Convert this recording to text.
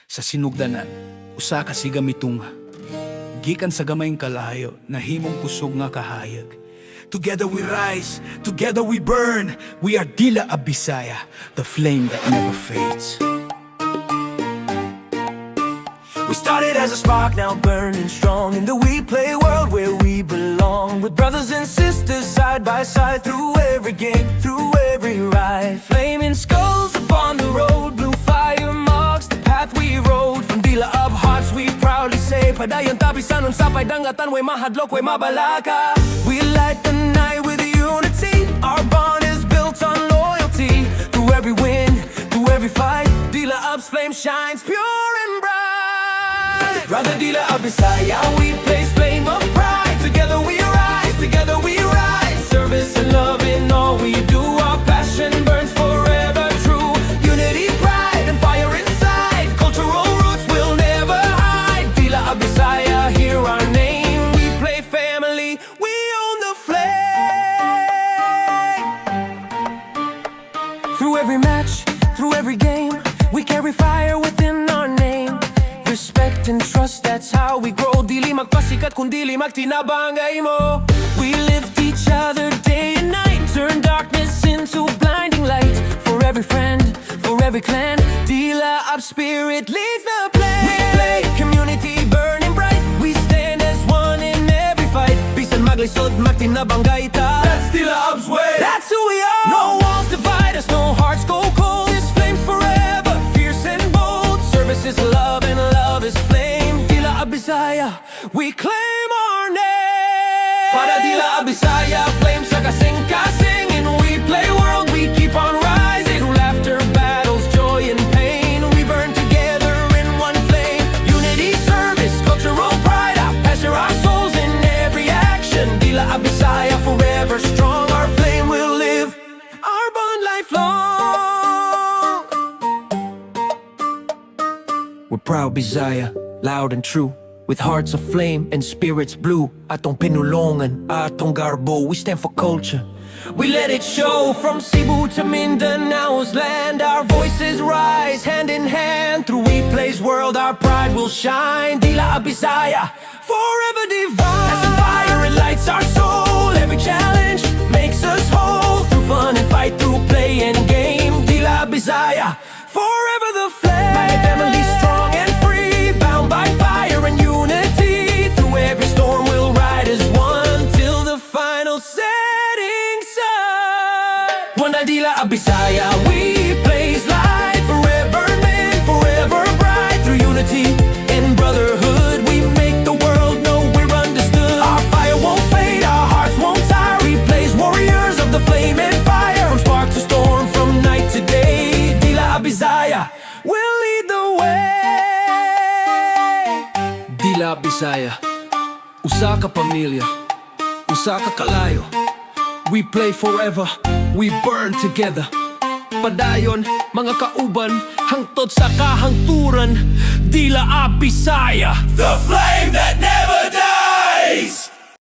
Sa sinugdanan, usa ka siga mitunga. Gikan sa gamayng kalayo, nahimong kusog nga kahayag. Together we rise, together we burn. We are Dilaab Bisaya, the flame that never fades. We started as a spark, now burning strong in the we play world where we belong. With brothers and sisters side by side, through every game, through every ride. Flaming skulls upon the road, blue fire marks the path we rode. From Dilaab hearts we proudly say, Padayang tapisan sa paydangatan, way mahadlok, way mabalaka. We light the night with unity, our bond is built on loyalty. Through every win, through every fight, Dilaab's flame shines pure and bright. Brother Dilaab Bisaya, we place flame of pride. Together we rise, together we rise. Service and love in all we do. Our passion burns forever true. Unity, pride, and fire inside. Cultural roots will never hide. Dilaab Bisaya, hear our name. We play family, we own the flame. Through every match, through every game, we carry fire within our name. Respect and trust, that's how we grow. Dili magpasikat kung dili magtinabangay mo. We lift each other day and night, turn darkness into blinding light. For every friend, for every clan, Dilaab spirit leads the play. We play community burning bright. We stand as one in every fight. Bisan maglisod, magtinabangay ta. That's Dilaab's way. That's who we are. No walls divide us, no hearts go cold. This flame's forever, fierce and bold. Service is love and love is flame. Dilaab Bisaya, we claim our name. Para Dilaab Bisaya, flame sa kasing-kasing. And we play world, we keep on rising. Through laughter, battles, joy and pain, we burn together in one flame. Unity, service, cultural pride, our passion, our souls in every action. Dilaab Bisaya, forever strong, our flame will live, our bond lifelong. We're proud Bisaya, loud and true, with hearts of flame and spirits blue. Atong pinulongan, atong garbo, we stand for culture. We let it show from Cebu to Mindanao's land. Our voices rise hand in hand. Through we play's world, our pride will shine. Dilaab Bisaya, forever divine. As a fire, it lights our soul. Every challenge makes us whole. Through fun and fight, through play and game, Dilaab Bisaya, forever the flame. My family strong and free, bound by fire and unity. Through every storm we'll ride as one, till the final setting sun. One Dilaab Bisaya, we blaze light. Forever men, forever bright. Through unity and brotherhood, we make the world know we're understood. Our fire won't fade, our hearts won't tire. We blaze warriors of the flame and fire. From spark to storm, from night to day, Dilaab Bisaya will lead the way. Dilaab Bisaya, usa ka pamilya, usa ka kalayo. We play forever, we burn together. Padayon, mga kauban, hangtod sa kahangturan, Dilaab Bisaya, The flame that never dies.